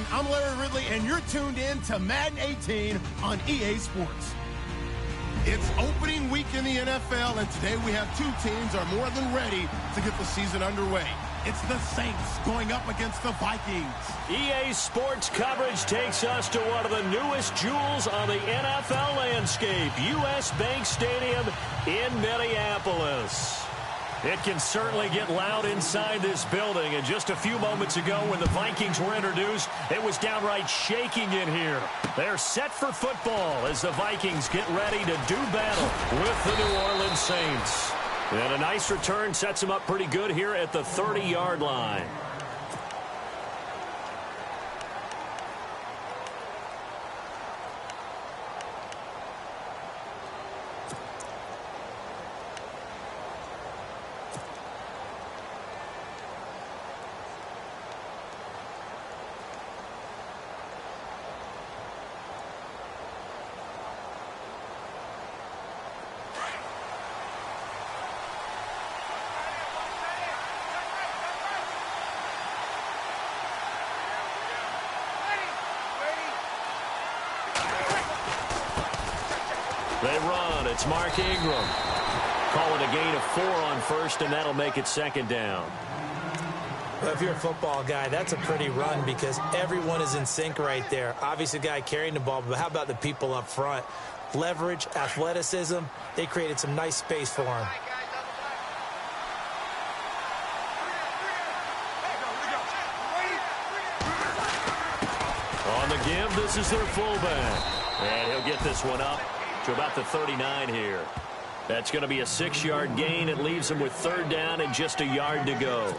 everyone. I'm Larry Ridley, and you're tuned in to Madden 18 on EA Sports. It's opening week in the NFL, and today we have two teams are more than ready to get the season underway. It's the Saints going up against the Vikings. EA Sports coverage takes us to one of the newest jewels on the NFL landscape, US Bank Stadium in Minneapolis. It can certainly get loud inside this building, and just a few moments ago when the Vikings were introduced, it was downright shaking in here. They're set for football as the Vikings get ready to do battle with the New Orleans Saints. And a nice return sets them up pretty good here at the 30-yard line. They run. It's Mark Ingram. Call it a gain of 4 on first, and that'll make it second down. Well, if you're a football guy, that's a pretty run because everyone is in sync right there. Obviously, the guy carrying the ball, but how about the people up front? Leverage, athleticism, they created some nice space for him. On the give, this is their fullback. And he'll get this one up to about the 39 here. That's going to be a 6-yard gain. It leaves him with third down and just a yard to go.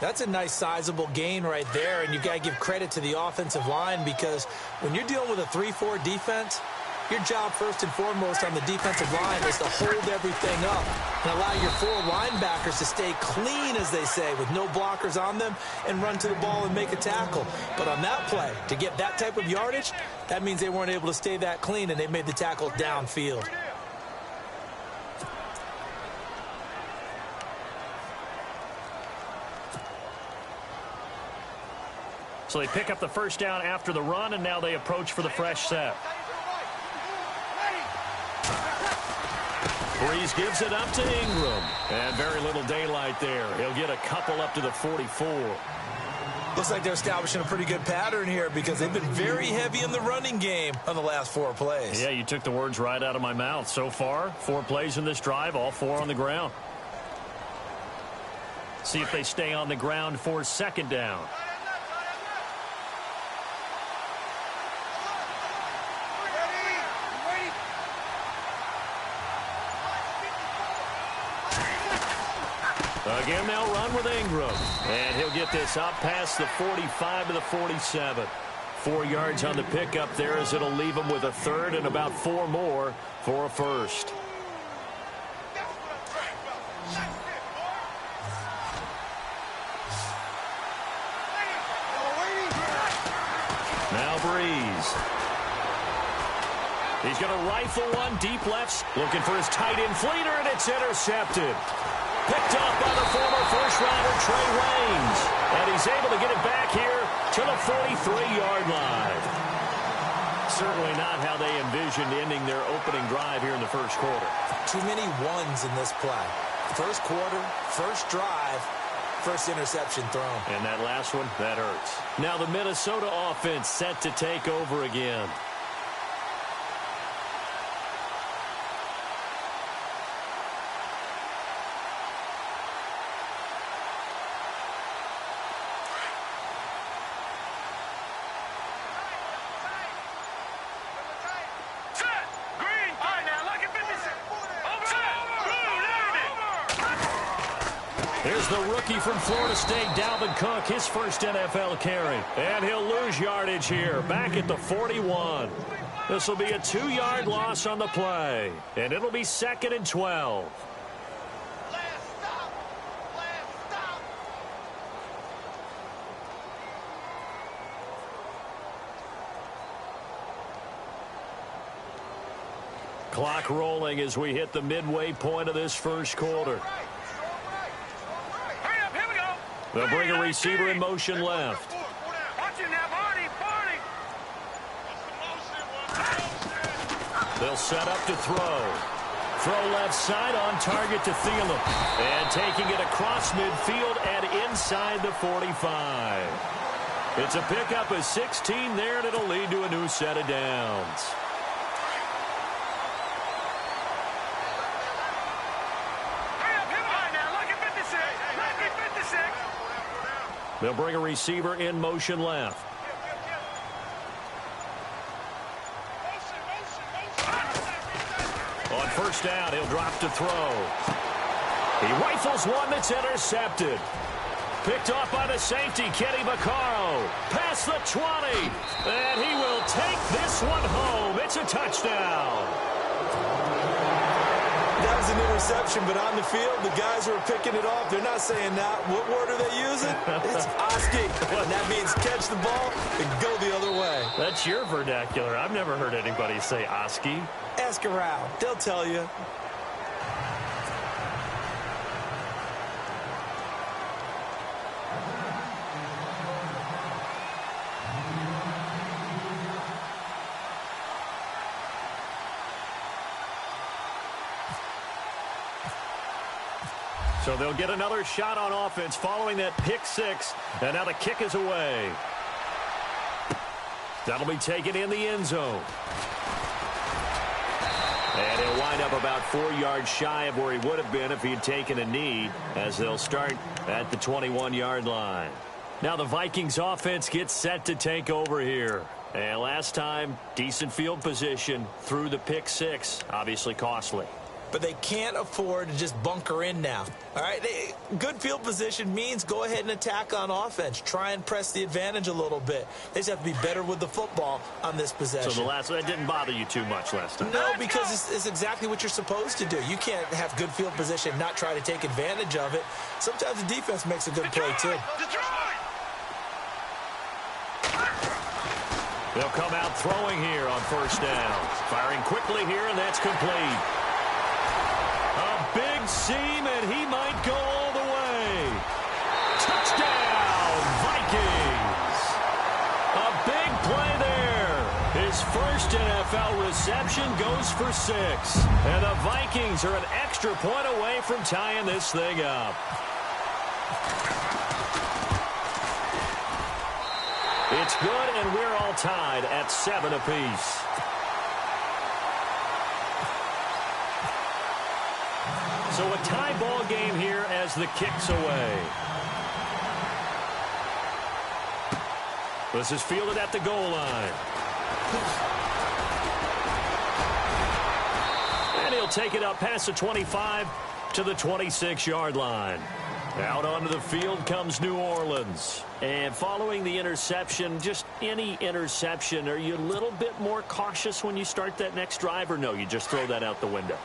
That's a nice sizable gain right there, and you've got to give credit to the offensive line because when you're dealing with a 3-4 defense, your job first and foremost on the defensive line is to hold everything up and allow your 4 linebackers to stay clean, as they say, with no blockers on them and run to the ball and make a tackle. But on that play, to get that type of yardage, that means they weren't able to stay that clean, and they made the tackle downfield. So they pick up the first down after the run, and now they approach for the fresh set. Breeze gives it up to Ingram. And very little daylight there. He'll get a couple up to the 44. Looks like they're establishing a pretty good pattern here because they've been very heavy in the running game on the last 4 plays. Yeah, you took the words right out of my mouth. So far, 4 plays in this drive, all 4 on the ground. See if they stay on the ground for second down. Again, they'll run with Ingram. And he'll get this up past the 45 to the 47. 4 yards on the pickup there as it'll leave him with a third and about 4 more for a first. Now Breeze. He's going to rifle one deep left, looking for his tight end Fleeter, and it's intercepted. Picked up by the former first-rounder Trey Waynes. And he's able to get it back here to the 43-yard line. Certainly not how they envisioned ending their opening drive here in the first quarter. Too many ones in this play. First quarter, first drive, first interception thrown. And that last one, that hurts. Now the Minnesota offense set to take over again. Here's the rookie from Florida State, Dalvin Cook, his first NFL carry. And he'll lose yardage here, back at the 41. This will be a 2-yard loss on the play. And it'll be 2nd and 12. Clock rolling as we hit the midway point of this first quarter. They'll bring a receiver in motion left. They'll set up to throw. Throw left side on target to Thielen. And taking it across midfield and inside the 45. It's a pickup of 16 there, and it'll lead to a new set of downs. They'll bring a receiver in motion left. On first down, he'll drop to throw. He rifles one that's intercepted. Picked off by the safety, Kenny Vaccaro. Past the 20. And he will take this one home. It's a touchdown. That was an interception, but on the field, the guys who are picking it off, they're not saying that. What word are they using? It's Oski. And that means catch the ball and go the other way. That's your vernacular. I've never heard anybody say Oski. Ask around. They'll tell you. So they'll get another shot on offense following that pick six. And now the kick is away. That'll be taken in the end zone. And he'll wind up about 4 yards shy of where he would have been if he'd taken a knee, as they'll start at the 21-yard line. Now the Vikings offense gets set to take over here. And last time, decent field position through the pick six. Obviously costly. But they can't afford to just bunker in now. All right, good field position means go ahead and attack on offense. Try and press the advantage a little bit. They just have to be better with the football on this possession. So that didn't bother you too much last time? No, because it's exactly what you're supposed to do. You can't have good field position, not try to take advantage of it. Sometimes the defense makes a good play, too. They'll come out throwing here on first down. Firing quickly here, and that's complete. A big seam, and he might go all the way. Touchdown, Vikings. A big play there. His first NFL reception goes for 6. And the Vikings are an extra point away from tying this thing up. It's good, and we're all tied at 7 apiece. So a tie ball game here as the kick's away. This is fielded at the goal line. And he'll take it up past the 25 to the 26-yard line. Out onto the field comes New Orleans. And following the interception, just any interception, are you a little bit more cautious when you start that next drive, or no, you just throw that out the window?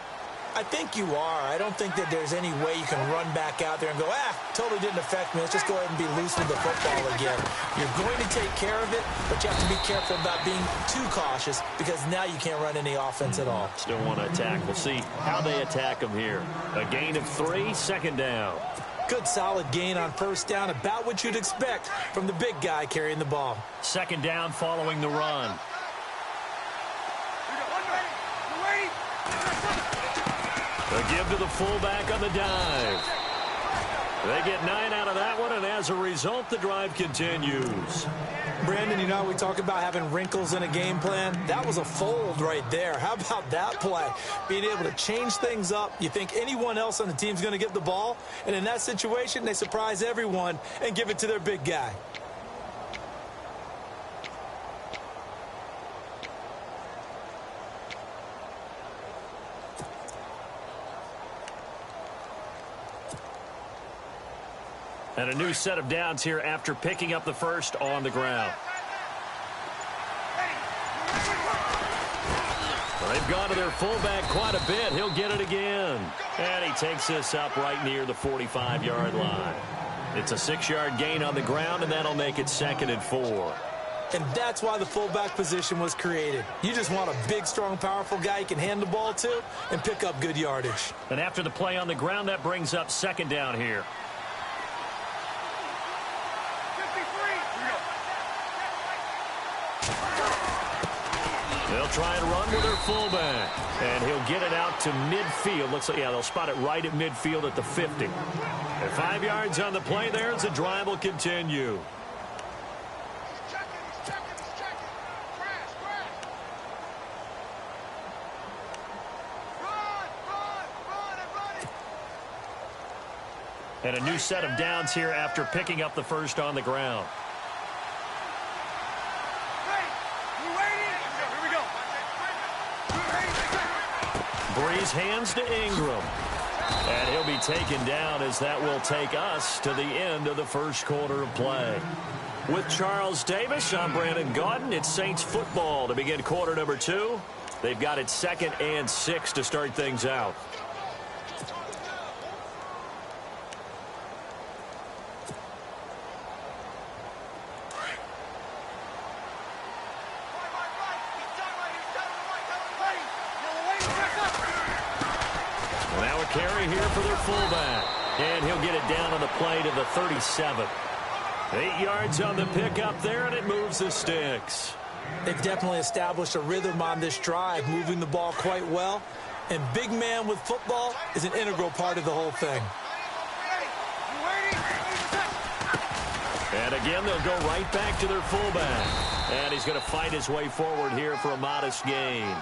I think you are. I don't think that there's any way you can run back out there and go, totally didn't affect me. Let's just go ahead and be loose with the football again. You're going to take care of it, but you have to be careful about being too cautious because now you can't run any offense at all. Still want to attack. We'll see how they attack them here. A gain of 3, second down. Good solid gain on first down, about what you'd expect from the big guy carrying the ball. Second down following the run. A give to the fullback on the dive. They get 9 out of that one, and as a result, the drive continues. Brandon, you know how we talk about having wrinkles in a game plan? That was a fold right there. How about that play? Being able to change things up. You think anyone else on the team's going to get the ball, and in that situation, they surprise everyone and give it to their big guy. And a new set of downs here after picking up the first on the ground. Well, they've gone to their fullback quite a bit. He'll get it again. And he takes this up right near the 45-yard line. It's a 6-yard gain on the ground, and that'll make it 2nd and 4. And that's why the fullback position was created. You just want a big, strong, powerful guy you can hand the ball to and pick up good yardage. And after the play on the ground, that brings up 2nd down here. They'll try and run with their fullback. And he'll get it out to midfield. Looks like, yeah, they'll spot it right at midfield at the 50. And 5 yards on the play there as the drive will continue. And a new set of downs here after picking up the first on the ground. Breeze hands to Ingram. And he'll be taken down as that will take us to the end of the first quarter of play. With Charles Davis, I'm Brandon Gaudin. It's Saints football to begin quarter number 2. They've got it 2nd and 6 to start things out. Carry here for their fullback. And he'll get it down on the play to the 37. 8 yards on the pickup there, and it moves the sticks. They've definitely established a rhythm on this drive, moving the ball quite well. And big man with football is an integral part of the whole thing. And again, they'll go right back to their fullback. And he's going to fight his way forward here for a modest gain.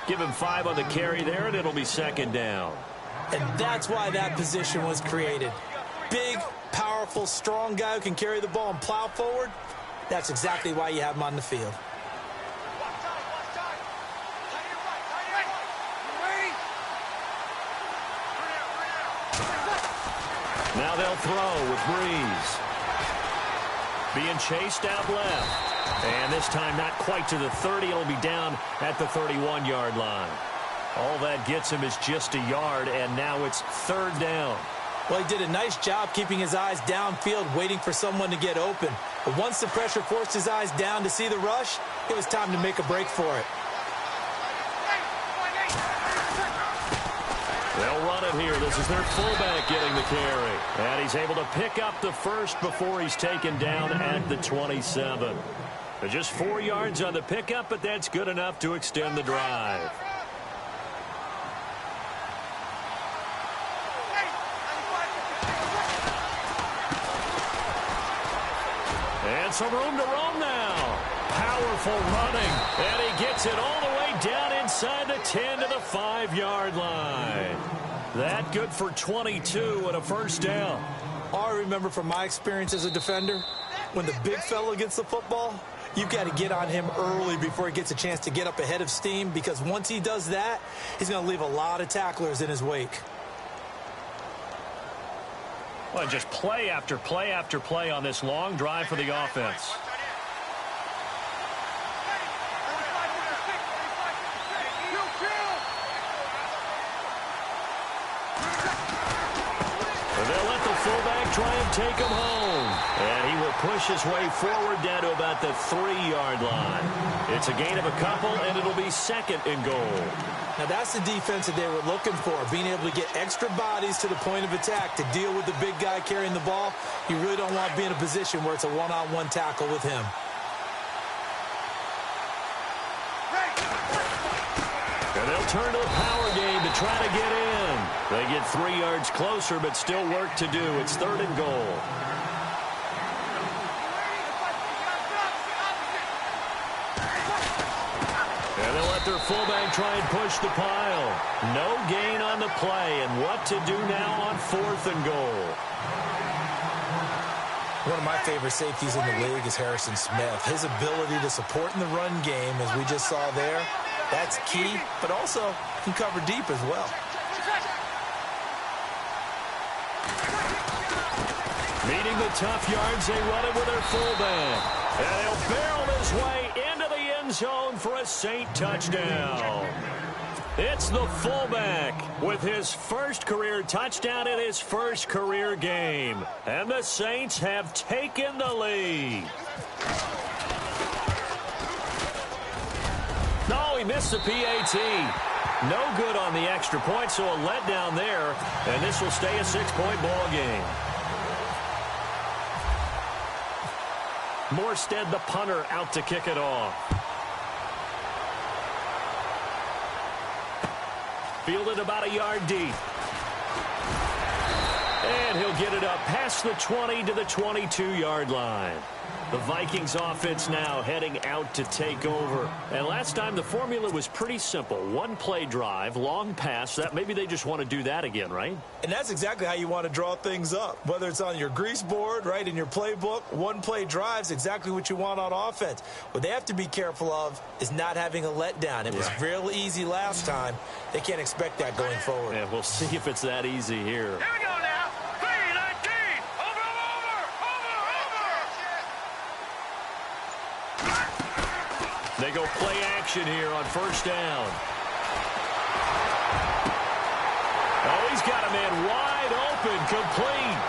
Give him 5 on the carry there, and it'll be 2nd down. And that's why that position was created. Big, powerful, strong guy who can carry the ball and plow forward. That's exactly why you have him on the field. Now they'll throw with Breeze. Being chased out left. And this time not quite to the 30. It'll be down at the 31-yard line. All that gets him is just a yard, and now it's 3rd down. Well, he did a nice job keeping his eyes downfield, waiting for someone to get open. But once the pressure forced his eyes down to see the rush, it was time to make a break for it. They'll run it here. This is their fullback getting the carry. And he's able to pick up the first before he's taken down at the 27. Just 4 yards on the pickup, but that's good enough to extend the drive. And some room to roam now. Powerful running. And he gets it all the way down inside the 10 to the 5-yard line. That good for 22 and a 1st down. All I remember from my experience as a defender, when the big fella gets the football, you've got to get on him early before he gets a chance to get up ahead of steam, because once he does that, he's going to leave a lot of tacklers in his wake. Well, just play after play after play on this long drive for the offense. They'll let the fullback try and take him home. And he will push his way forward down to about the 3-yard line. It's a gain of a couple, and it'll be 2nd and goal. Now, that's the defense that they were looking for, being able to get extra bodies to the point of attack to deal with the big guy carrying the ball. You really don't want to be in a position where it's a one-on-one tackle with him. And they'll turn to the power game to try to get in. They get 3 yards closer, but still work to do. It's 3rd and goal. And they'll let their fullback try and push the pile. No gain on the play, and what to do now on 4th and goal. One of my favorite safeties in the league is Harrison Smith. His ability to support in the run game, as we just saw there, that's key, but also can cover deep as well. Meeting the tough yards, they run it with their fullback. And he'll barrel his way into the end zone for a Saint touchdown. It's the fullback with his first career touchdown in his first career game. And the Saints have taken the lead. No, he missed the PAT. No good on the extra point, so a letdown there. And this will stay a 6-point ball game. Morstead, the punter, out to kick it off. Fielded about a yard deep. And he'll get it up past the 20 to the 22-yard line. The Vikings offense now heading out to take over. And last time the formula was pretty simple. One-play drive, long pass. That maybe they just want to do that again, right? And that's exactly how you want to draw things up. Whether it's on your grease board, right, in your playbook, one-play drive's exactly what you want on offense. What they have to be careful of is not having a letdown. It was real easy last time. They can't expect that going forward. And we'll see if it's that easy here. Here we go now. 3-19. Over. They go play action here on first down. Oh, he's got a man wide open, complete.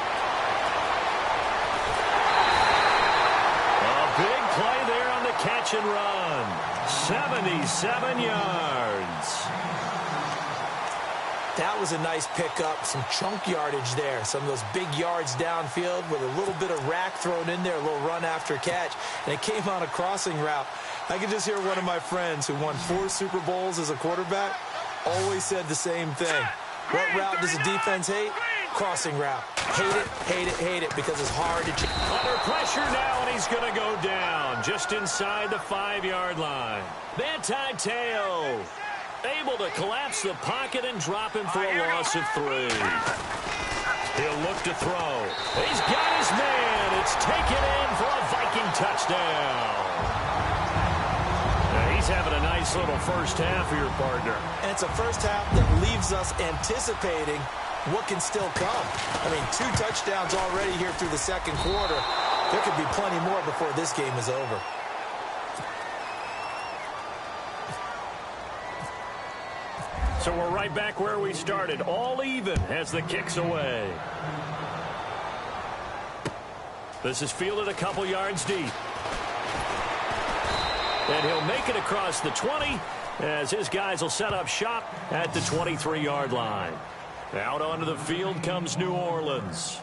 A big play there on the catch and run. 77 yards. That was a nice pickup, some chunk yardage there. Some of those big yards downfield with a little bit of rack thrown in there, a little run after catch. And it came on a crossing route. I can just hear one of my friends who won 4 Super Bowls as a quarterback always said the same thing. What route does the defense hate? Crossing route. Hate it because it's hard to change. Under pressure now, and he's going to go down just inside the 5-yard line. Manti Te'o able to collapse the pocket and drop him for a loss of 3. He'll look to throw. He's got his man. It's taken in for a Viking touchdown. He's having a nice little first half for your partner. And it's a first half that leaves us anticipating what can still come. I mean, 2 touchdowns already here through the second quarter. There could be plenty more before this game is over. So we're right back where we started. All even as the kick's away. This is fielded a couple yards deep. And he'll make it across the 20 as his guys will set up shop at the 23-yard line. Out onto the field comes New Orleans.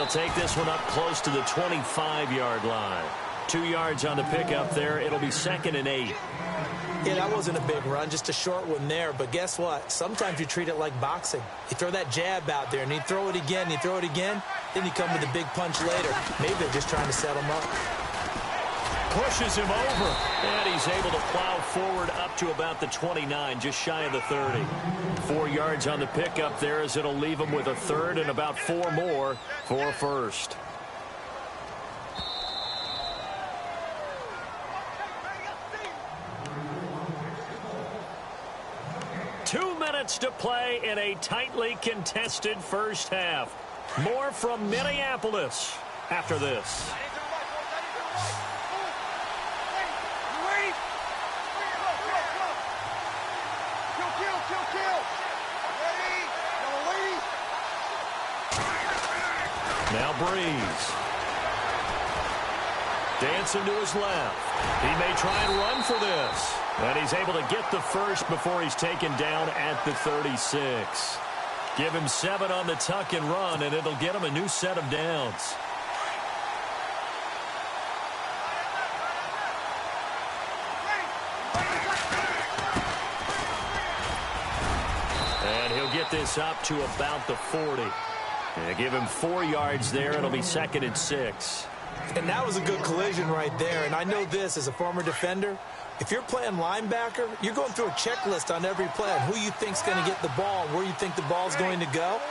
Take this one up close to the 25-yard line. 2 yards on the pickup there. It'll be 2nd and 8. Yeah, that wasn't a big run, just a short one there. But guess what? Sometimes you treat it like boxing. You throw that jab out there, and you throw it again, you throw it again, then you come with a big punch later. Maybe they're just trying to set him up. Pushes him over, and he's able to plow forward up to about the 29, just shy of the 30. 4 yards on the pickup there as it'll leave him with a 3rd and about 4 more for first. Two minutes to play in a tightly contested first half. More from Minneapolis after this. Now Breeze. Dancing to his left. He may try and run for this. And he's able to get the first before he's taken down at the 36. Give him 7 on the tuck and run, and it'll get him a new set of downs. And he'll get this up to about the 40. And give him 4 yards there. It'll be 2nd and 6. And that was a good collision right there. And I know this as a former defender. If you're playing linebacker, you're going through a checklist on every play on who you think's going to get the ball and where you think the ball's going to go.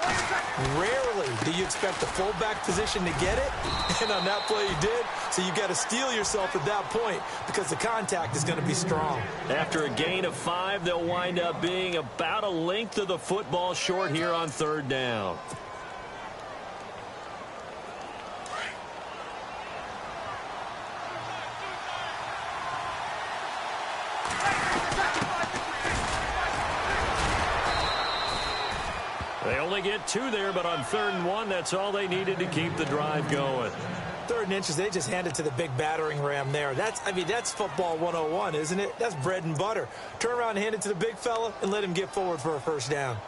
Rarely do you expect the fullback position to get it. And on that play you did. So you got to steel yourself at that point because the contact is going to be strong. After a gain of 5, they'll wind up being about a length of the football short here on 3rd down. They only get 2 there, but on 3rd and 1, that's all they needed to keep the drive going. 3rd and inches, they just hand it to the big battering ram there. That's football 101, isn't it? That's bread and butter. Turn around and hand it to the big fella and let him get forward for a first down.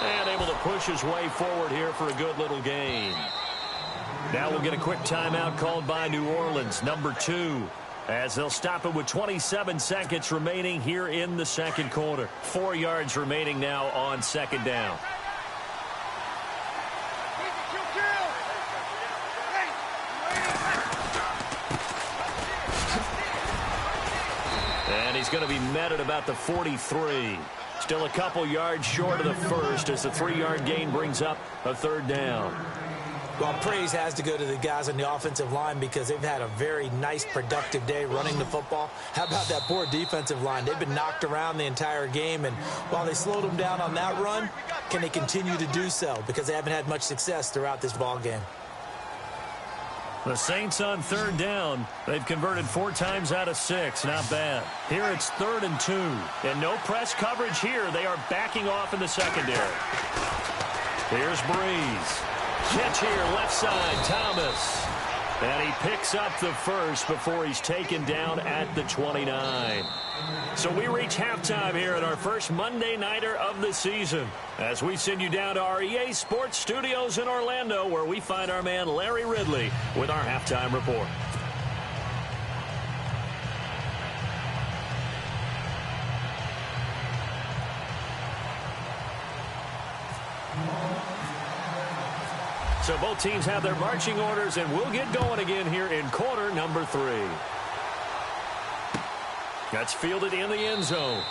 And able to push his way forward here for a good little gain. Now we'll get a quick timeout called by New Orleans, number 2, as they'll stop it with 27 seconds remaining here in the 2nd quarter. 4 yards remaining now on 2nd down. And he's going to be met at about the 43. Still a couple yards short of the first as the 3-yard gain brings up a 3rd down. Well, praise has to go to the guys on the offensive line because they've had a very nice, productive day running the football. How about that poor defensive line? They've been knocked around the entire game, and while they slowed them down on that run, can they continue to do so? Because they haven't had much success throughout this ball game. The Saints on 3rd down. They've converted 4 times out of 6. Not bad. Here it's 3rd and 2. And no press coverage here. They are backing off in the secondary. Here's Breeze. Catch here, left side, Thomas. And he picks up the first before he's taken down at the 29. So we reach halftime here at our first Monday Nighter of the season as we send you down to our EA Sports Studios in Orlando, where we find our man Larry Ridley with our halftime report. So both teams have their marching orders, and we'll get going again here in quarter number 3. That's fielded in the end zone.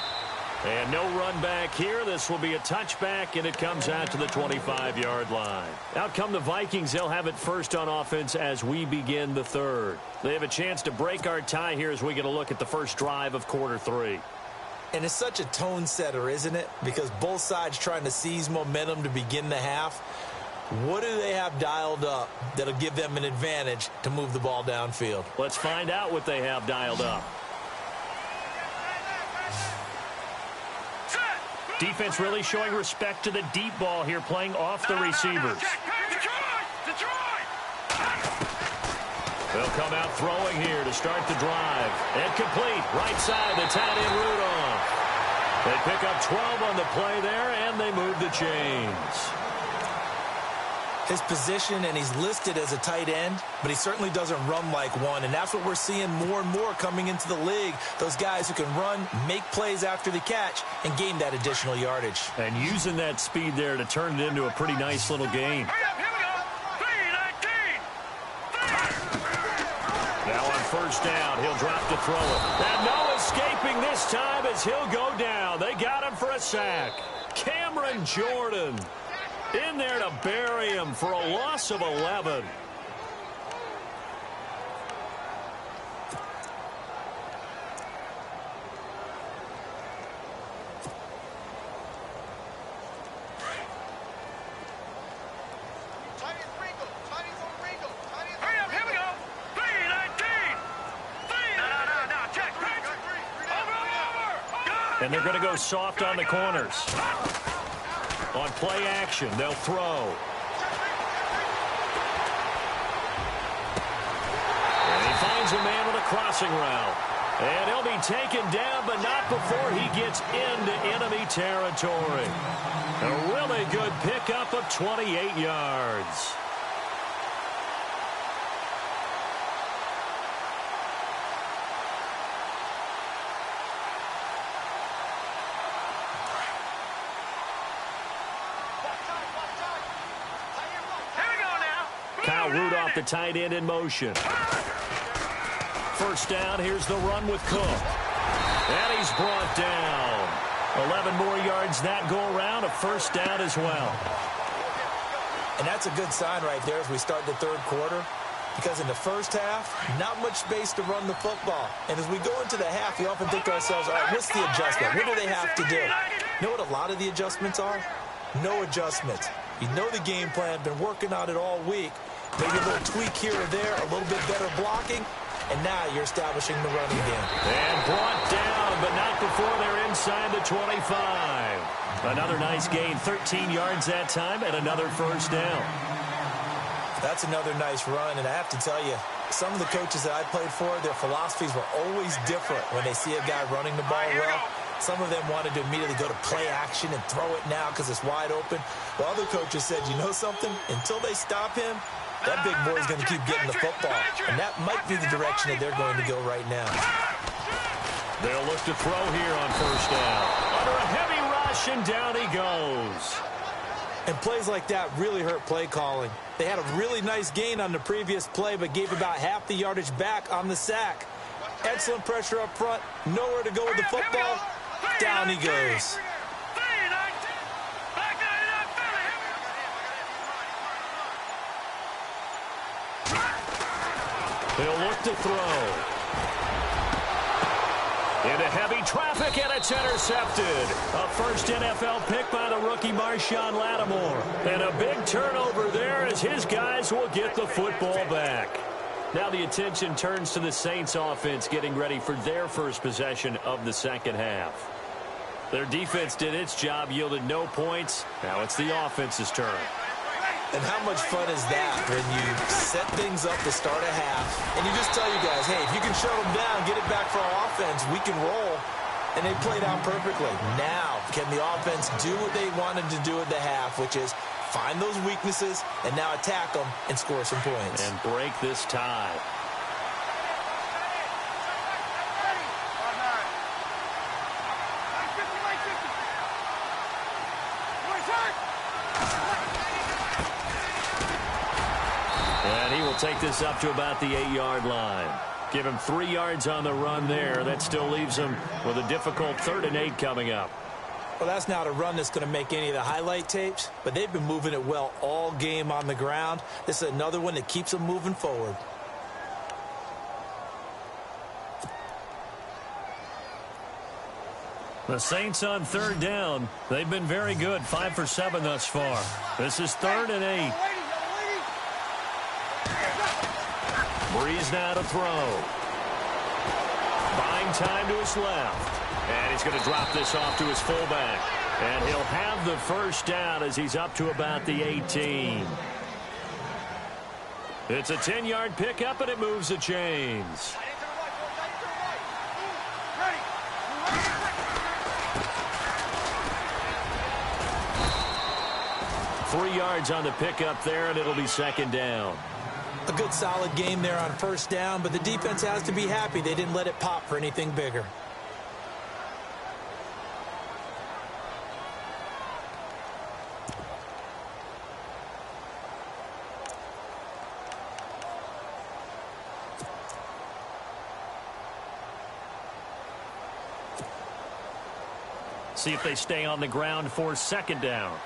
And no run back here. This will be a touchback, and it comes out to the 25-yard line. Out come the Vikings. They'll have it first on offense as we begin the 3rd. They have a chance to break our tie here as we get a look at the first drive of quarter 3. And it's such a tone setter, isn't it? Because both sides trying to seize momentum to begin the half. What do they have dialed up that'll give them an advantage to move the ball downfield? Let's find out what they have dialed up. Defense really showing respect to the deep ball here, playing off the receivers. They'll come out throwing here to start the drive. And complete. Right side, the tight end Rudolph. They pick up 12 on the play there, and they move the chains. His position, and he's listed as a tight end, but he certainly doesn't run like one, and that's what we're seeing more and more coming into the league. Those guys who can run, make plays after the catch, and gain that additional yardage. And using that speed there to turn it into a pretty nice little game. Now on first down, he'll drop to throw it. And no escaping this time as he'll go down. They got him for a sack. Cameron Jordan in there to bury him for a loss of 11. And they're going to go soft on the corners. On play action, they'll throw. And he finds a man with a crossing route. And he'll be taken down, but not before he gets into enemy territory. A really good pickup of 28 yards. Rudolph, the tight end, in motion. First down, here's the run with Cook. And he's brought down. 11 more yards that go around, a first down as well. And that's a good sign right there as we start the 3rd quarter. Because in the first half, not much space to run the football. And as we go into the half, we often think to ourselves, all right, what's the adjustment? What do they have to do? You know what a lot of the adjustments are? No adjustments. You know the game plan, been working on it all week. Maybe a little tweak here or there, a little bit better blocking, and now you're establishing the running game. And brought down, but not before they're inside the 25. Another nice gain, 13 yards that time, and another first down. That's another nice run, and I have to tell you, some of the coaches that I played for, their philosophies were always different when they see a guy running the ball well. Some of them wanted to immediately go to play action and throw it now because it's wide open. While other coaches said, you know something? Until they stop him, that big boy's going to keep getting the football. And that might be the direction that they're going to go right now. They'll look to throw here on first down. Under a heavy rush, and down he goes. And plays like that really hurt play calling. They had a really nice gain on the previous play, but gave about half the yardage back on the sack. Excellent pressure up front. Nowhere to go with the football. Down he goes. He'll look to throw. Into heavy traffic, and it's intercepted. A first NFL pick by the rookie Marshawn Lattimore. And a big turnover there as his guys will get the football back. Now the attention turns to the Saints offense getting ready for their first possession of the second half. Their defense did its job, yielded no points. Now it's the offense's turn. And how much fun is that when you set things up to start a half and you just tell you guys, hey, if you can shut them down, get it back for our offense, we can roll. And they played out perfectly. Now, can the offense do what they wanted to do at the half, which is find those weaknesses and now attack them and score some points. And break this tie. And he will take this up to about the 8-yard line. Give him 3 yards on the run there. That still leaves him with a difficult 3rd and 8 coming up. Well, that's not a run that's going to make any of the highlight tapes, but they've been moving it well all game on the ground. This is another one that keeps them moving forward. The Saints on 3rd down. They've been very good, 5 for 7 thus far. This is 3rd and 8. Breeze now to throw. Buying time to his left. And he's going to drop this off to his fullback. And he'll have the first down as he's up to about the 18. It's a 10-yard pickup, and it moves the chains. Three yards on the pickup there, and it'll be 2nd down. A good solid game there on 1st down, but the defense has to be happy they didn't let it pop for anything bigger. See if they stay on the ground for 2nd down.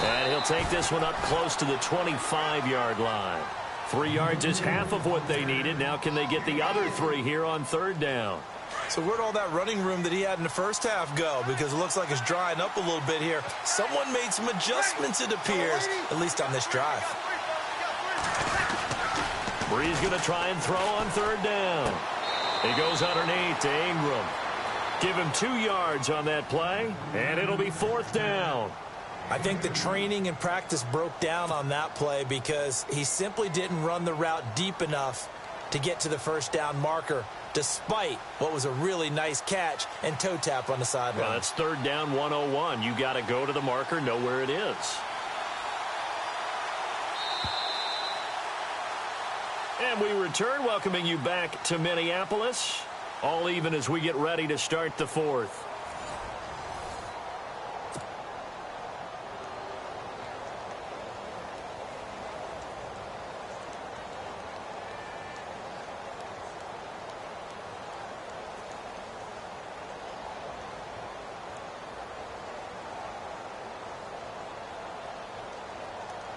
And he'll take this one up close to the 25-yard line. 3 yards is half of what they needed. Now can they get the other 3 here on 3rd down? So where'd all that running room that he had in the first half go? Because it looks like it's drying up a little bit here. Someone made some adjustments, it appears, at least on this drive. Breeze going to try and throw on 3rd down. He goes underneath to Ingram. Give him 2 yards on that play, and it'll be 4th down. I think the training and practice broke down on that play because he simply didn't run the route deep enough to get to the 1st down marker, despite what was a really nice catch and toe tap on the sideline. Well, that's 3rd down 101. You got to go to the marker, know where it is. And we return, welcoming you back to Minneapolis. All even as we get ready to start the 4th.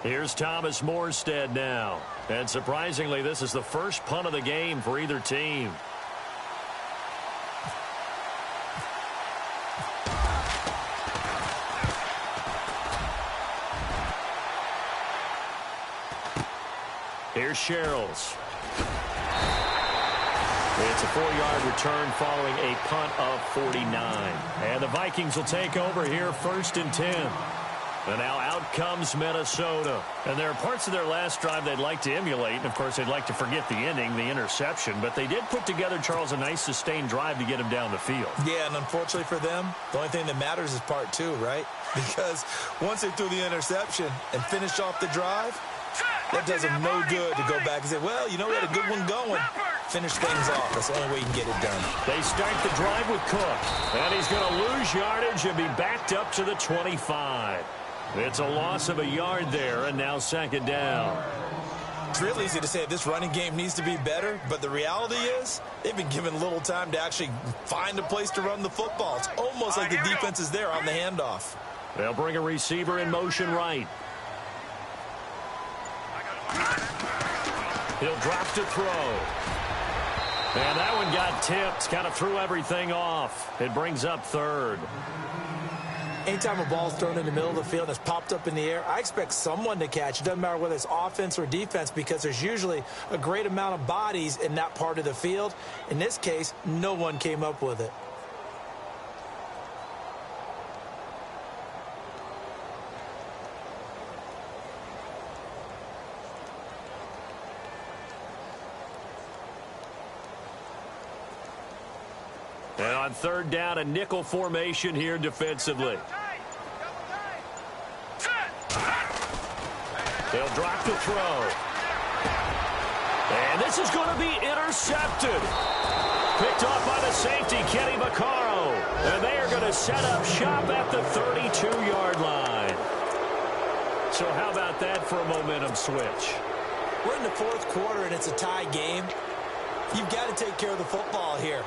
Here's Thomas Morstead now. And surprisingly, this is the first punt of the game for either team. Here's Sherrills. It's a 4-yard return following a punt of 49. And the Vikings will take over here 1st and 10. And now out comes Minnesota. And there are parts of their last drive they'd like to emulate. And, of course, they'd like to forget the ending, the interception. But they did put together, Charles, a nice sustained drive to get him down the field. Yeah, and unfortunately for them, the only thing that matters is part 2, right? Because once they threw the interception and finished off the drive, that does them no good to go back and say, well, you know, we had a good one going. Finish things off. That's the only way you can get it done. They start the drive with Cook. And he's going to lose yardage and be backed up to the 25. It's a loss of a yard there, and now 2nd down. It's real easy to say this running game needs to be better, but the reality is they've been given little time to actually find a place to run the football. It's almost like the defense is there on the handoff. They'll bring a receiver in motion right. He'll drop to throw. And that one got tipped, kind of threw everything off. It brings up 3rd. Anytime a ball's thrown in the middle of the field that's popped up in the air, I expect someone to catch. It doesn't matter whether it's offense or defense because there's usually a great amount of bodies in that part of the field. In this case, no one came up with it. And on 3rd down, a nickel formation here defensively. They'll drop the throw. And this is going to be intercepted. Picked off by the safety, Kenny Vaccaro. And they are going to set up shop at the 32-yard line. So how about that for a momentum switch? We're in the 4th quarter, and it's a tie game. You've got to take care of the football here.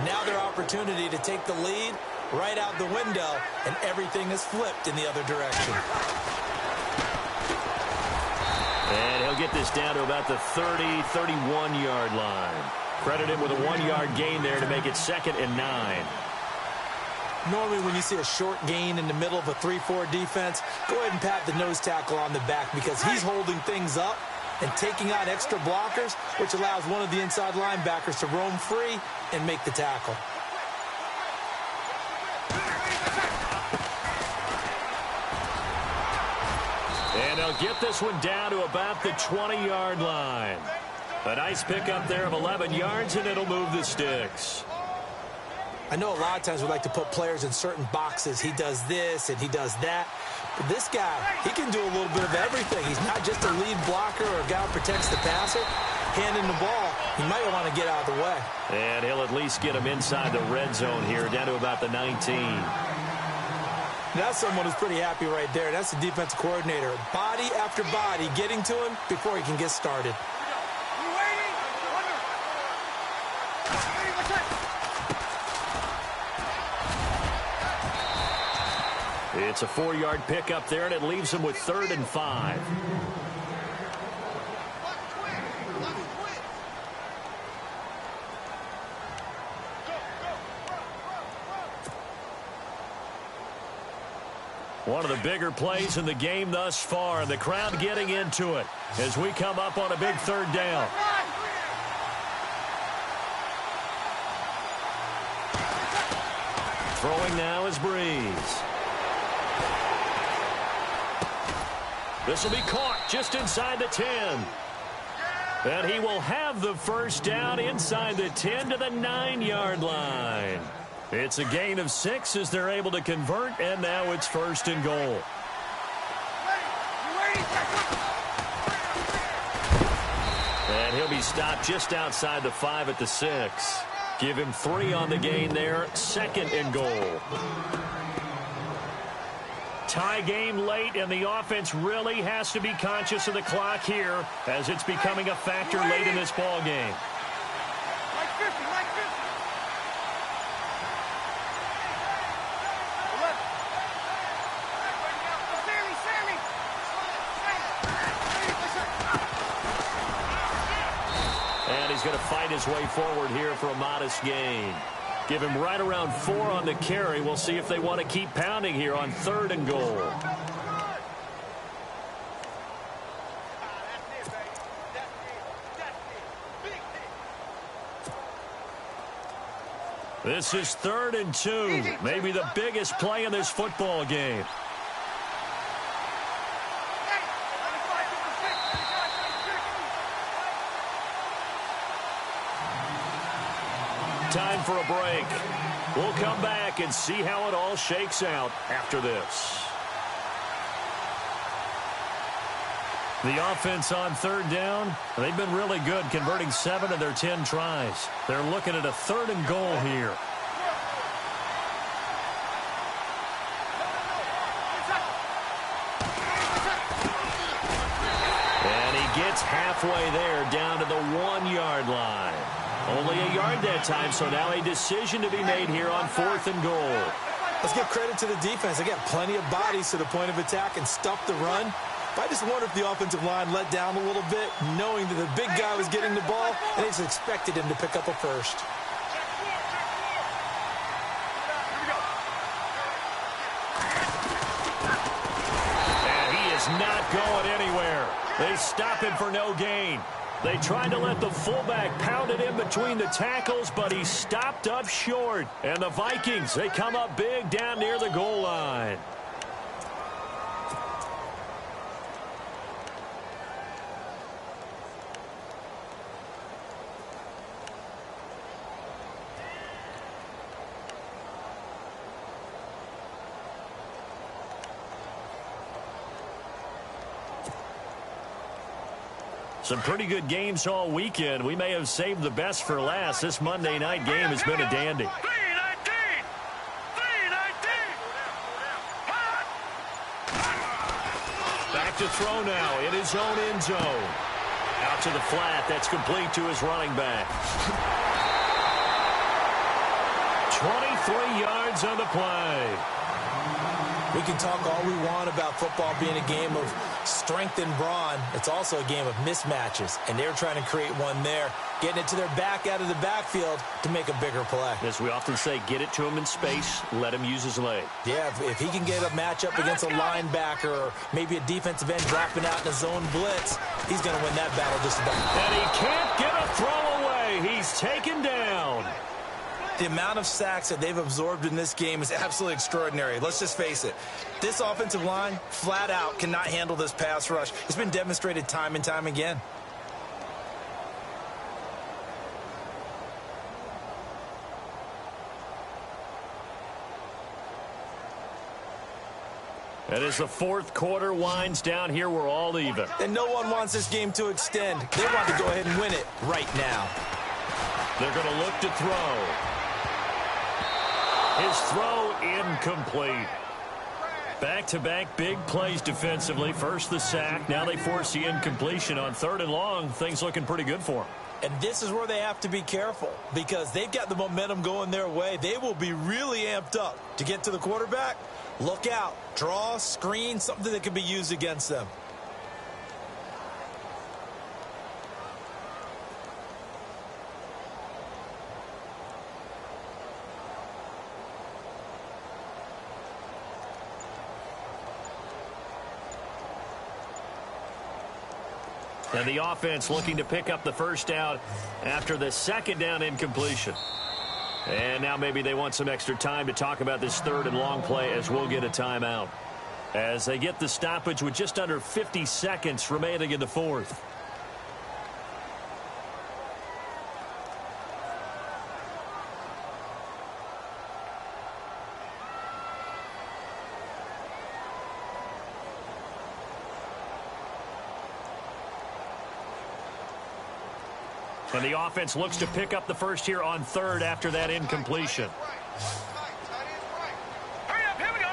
Now their opportunity to take the lead right out the window, and everything is flipped in the other direction. And he'll get this down to about the 30, 31-yard line. Credit him with a 1-yard gain there to make it 2nd and 9. Normally when you see a short gain in the middle of a 3-4 defense, go ahead and pat the nose tackle on the back because he's holding things up and taking out extra blockers, which allows one of the inside linebackers to roam free and make the tackle. And they'll get this one down to about the 20-yard line. A nice pickup there of 11 yards, and it'll move the sticks. I know a lot of times we like to put players in certain boxes. He does this and he does that. But this guy, he can do a little bit of everything. He's not just a lead blocker or a guy who protects the passer. Handing the ball, he might want to get out of the way. And he'll at least get him inside the red zone here, down to about the 19. That's someone who's pretty happy right there. That's the defensive coordinator. Body after body getting to him before he can get started. It's a 4-yard pickup there, and it leaves him with 3rd and 5. One of the bigger plays in the game thus far, and the crowd getting into it as we come up on a big 3rd down. Throwing now is Breeze. This will be caught just inside the 10. And he will have the first down inside the 10 to the 9-yard line. It's a gain of 6 as they're able to convert, and now it's 1st and goal. And he'll be stopped just outside the 5 at the 6. Give him 3 on the gain there, 2nd and goal. Tie game late, and the offense really has to be conscious of the clock here as it's becoming a factor late in this ball game. And he's going to fight his way forward here for a modest gain. Give him right around 4 on the carry. We'll see if they want to keep pounding here on 3rd and goal. This is 3rd and 2. Maybe the biggest play in this football game. Time for a break. We'll come back and see how it all shakes out after this. The offense on 3rd down, they've been really good, converting 7 of their 10 tries. They're looking at a 3rd and goal here. And he gets halfway there, down to the 1-yard line. Only a yard that time, so now a decision to be made here on 4th and goal. Let's give credit to the defense. They got plenty of bodies to the point of attack and stuff the run. But I just wonder if the offensive line let down a little bit, knowing that the big guy was getting the ball, and they just expected him to pick up a first. And he is not going anywhere. They stop him for no gain. They tried to let the fullback pound it in between the tackles, but he stopped up short. And the Vikings, they come up big down near the goal line. Some pretty good games all weekend. We may have saved the best for last. This Monday night game has been a dandy. Back to throw now in his own end zone. Out to the flat. That's complete to his running back. 23 yards on the play. We can talk all we want about football being a game of strength and brawn. It's also a game of mismatches, and they're trying to create one there, getting it to their back out of the backfield to make a bigger play. As we often say, get it to him in space, let him use his leg. Yeah, if he can get a matchup against a linebacker or maybe a defensive end dropping out in a zone blitz, he's going to win that battle just about. And he can't get a throw away. He's taken down. The amount of sacks that they've absorbed in this game is absolutely extraordinary. Let's just face it. This offensive line, flat out, cannot handle this pass rush. It's been demonstrated time and time again. And as the 4th quarter winds down here, we're all even. And no one wants this game to extend. They want to go ahead and win it right now. They're going to look to throw. His throw incomplete. Back-to-back big plays defensively. First the sack. Now they force the incompletion on 3rd and long. Things looking pretty good for them. And this is where they have to be careful because they've got the momentum going their way. They will be really amped up to get to the quarterback. Look out. Draw, screen, something that can be used against them. And the offense looking to pick up the first down after the 2nd down incompletion. And now maybe they want some extra time to talk about this 3rd and long play as we'll get a timeout. As they get the stoppage with just under 50 seconds remaining in the 4th. And the offense looks to pick up the first here on 3rd after that incompletion. Hurry up, here we go.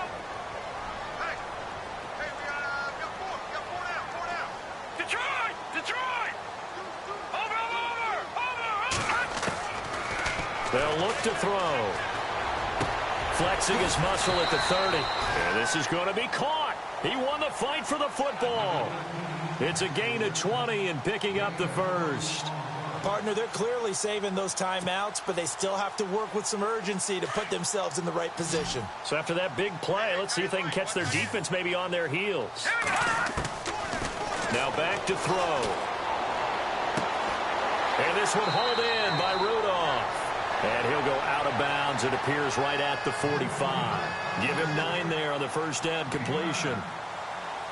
Detroit! Detroit! Over! They'll look to throw. Flexing his muscle at the 30. And this is going to be caught. He won the fight for the football. It's a gain of 20 and picking up the first. Partner, they're clearly saving those timeouts, but they still have to work with some urgency to put themselves in the right position. So after that big play, let's see if they can catch their defense maybe on their heels. Now back to throw. And this one hauled in by Rudolph. And he'll go out of bounds. It appears right at the 45. Give him 9 there on the first down completion.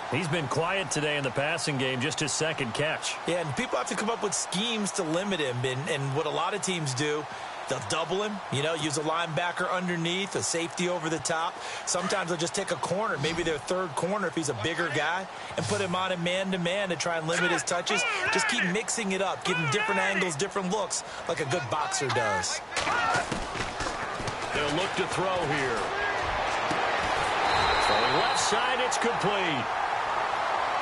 He's been quiet today in the passing game, just his second catch. Yeah, and people have to come up with schemes to limit him. And what a lot of teams do, they'll double him, use a linebacker underneath, a safety over the top. Sometimes they'll just take a corner, maybe their third corner if he's a bigger guy, and put him on a man-to-man to try and limit his touches. Just keep mixing it up, give him different angles, different looks, like a good boxer does. They'll look to throw here. Throwing left side, it's complete.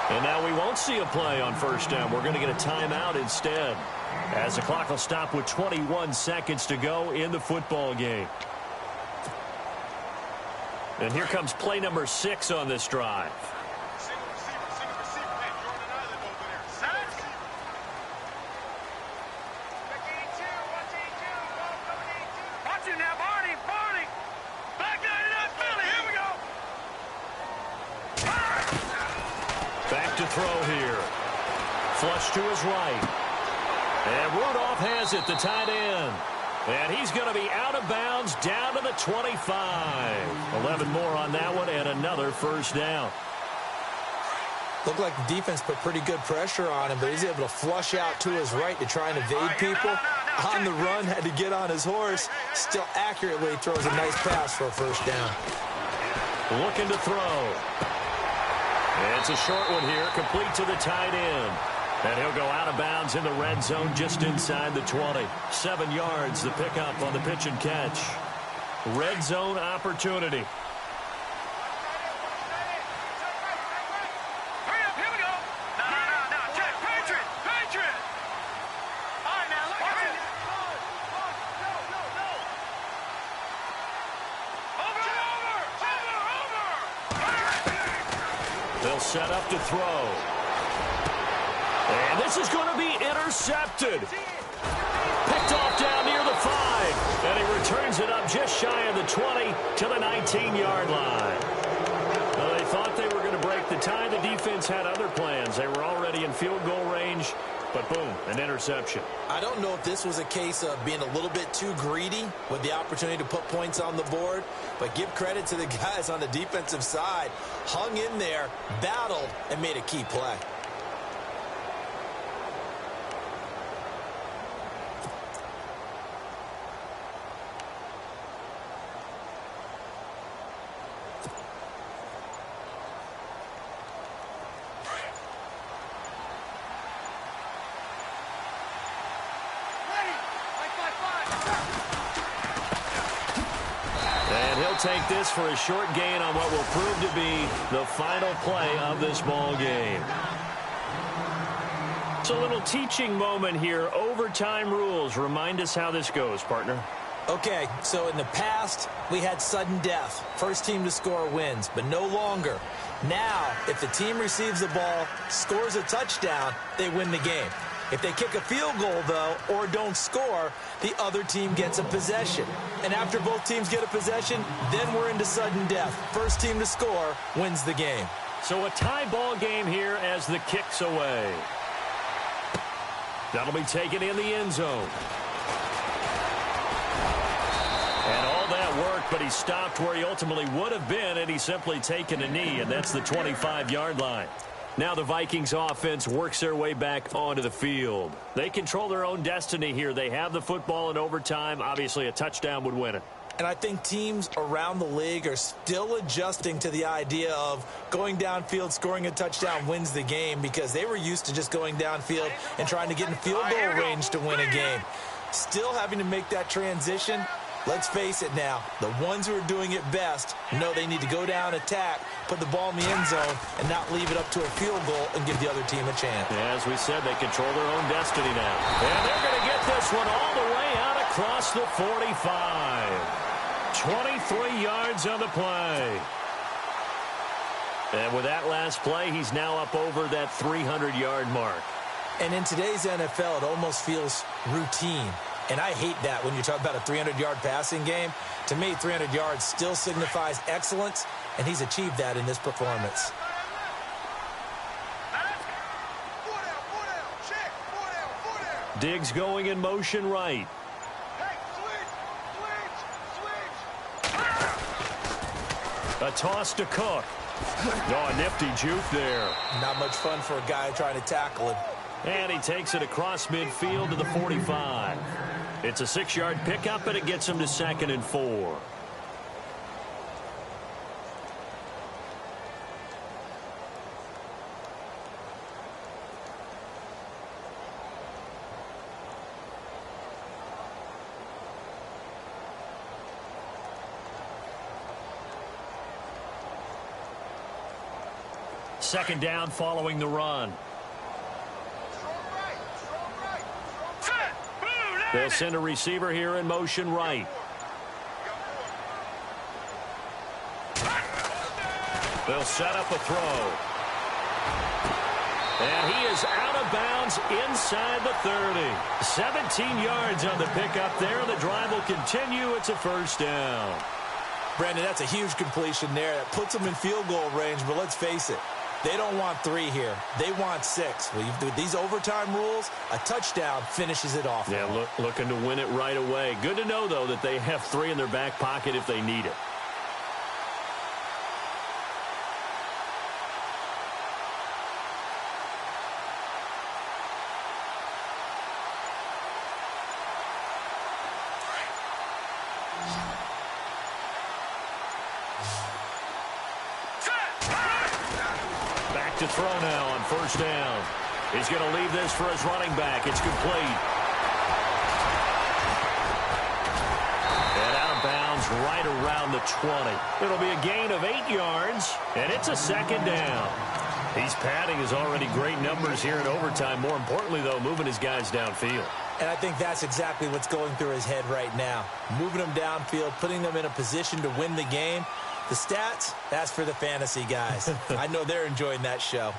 And now we won't see a play on first down. We're going to get a timeout instead, as the clock will stop with 21 seconds to go in the football game. And here comes play number 6 on this drive. Watch it now, Barney. Back 99 Philly. Here we go. Back to throw here. Flush to his right. And Rudolph has it, the tight end. And he's going to be out of bounds down to the 25. 11 more on that one and another first down. Looked like the defense put pretty good pressure on him, but he's able to flush out to his right to try and evade people. On the run, had to get on his horse. Still accurately throws a nice pass for a first down. Looking to throw. It's a short one here, complete to the tight end. And he'll go out of bounds in the red zone just inside the 20. 7 yards, the pickup on the pitch and catch. Red zone opportunity. Hurry up, here we go. No. Check, Patriot. All right, now, look at it. Over. They'll set up to throw. And this is going to be intercepted. Picked off down near the 5. And he returns it up just shy of the 20 to the 19-yard line. Well, they thought they were going to break the tie. The defense had other plans. They were already in field goal range. But boom, an interception. I don't know if this was a case of being a little bit too greedy with the opportunity to put points on the board, but give credit to the guys on the defensive side. Hung in there, battled, and made a key play. Take this for a short gain on what will prove to be the final play of this ball game. It's a little teaching moment here. Overtime rules. Remind us how this goes, partner. Okay, so in the past, we had sudden death. First team to score wins, but no longer. Now, if the team receives the ball, scores a touchdown, they win the game. If they kick a field goal, though, or don't score, the other team gets a possession. And after both teams get a possession, then we're into sudden death. First team to score wins the game. So a tie ball game here as the kick's away. That'll be taken in the end zone. And all that work, but he stopped where he ultimately would have been, and he's simply taken a knee, and that's the 25-yard line. Now the Vikings offense works their way back onto the field. They control their own destiny here. They have the football in overtime. Obviously, a touchdown would win it. And I think teams around the league are still adjusting to the idea of going downfield, scoring a touchdown wins the game, because they were used to just going downfield and trying to get in field goal range to win a game. Still having to make that transition. Let's face it now, the ones who are doing it best know they need to go down, attack, put the ball in the end zone, and not leave it up to a field goal and give the other team a chance. As we said, they control their own destiny now. And they're going to get this one all the way out across the 45. 23 yards on the play. And with that last play, he's now up over that 300-yard mark. And in today's NFL, it almost feels routine. And I hate that when you talk about a 300-yard passing game. To me, 300 yards still signifies excellence, and he's achieved that in this performance. Diggs going in motion right. A toss to Cook. Oh, a nifty juke there. Not much fun for a guy trying to tackle him. And he takes it across midfield to the 45. It's a 6-yard pickup, and it gets him to 2nd and 4. Second down following the run. They'll send a receiver here in motion right. They'll set up a throw. And he is out of bounds inside the 30. 17 yards on the pickup there. The drive will continue. It's a first down. Brandon, that's a huge completion there. That puts them in field goal range, but let's face it. They don't want 3 here. They want 6. Well, with these overtime rules, a touchdown finishes it off. Yeah, looking to win it right away. Good to know, though, that they have 3 in their back pocket if they need it. To throw now on first down. He's going to leave this for his running back. It's complete. And out of bounds right around the 20. It'll be a gain of 8 yards, and it's a second down. He's padding his already great numbers here in overtime. More importantly, though, moving his guys downfield. And I think that's exactly what's going through his head right now. Moving them downfield, putting them in a position to win the game. The stats, that's for the fantasy guys. I know they're enjoying that show.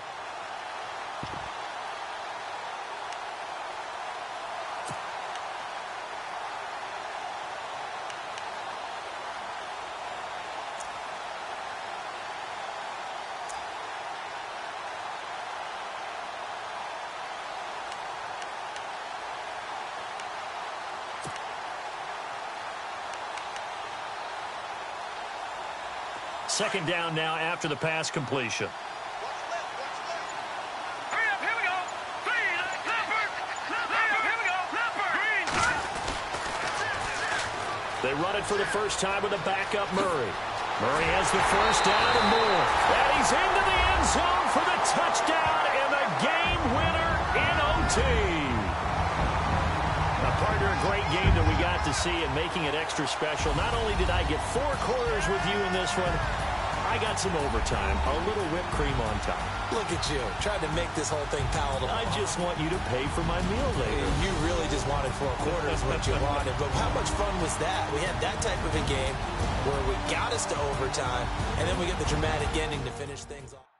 Second down now after the pass completion. They run it for the first time with a backup Murray. Murray has the first down and more. And he's into the end zone for the touchdown and the game winner in OT. Now, partner, a great game that we got to see and making it extra special. Not only did I get 4 quarters with you in this one, I got some overtime, a little whipped cream on top. Look at you, trying to make this whole thing palatable. I just want you to pay for my meal later. You really just wanted 4 quarters what you wanted. But how much fun was that? We had that type of a game where we got us to overtime, and then we get the dramatic ending to finish things off.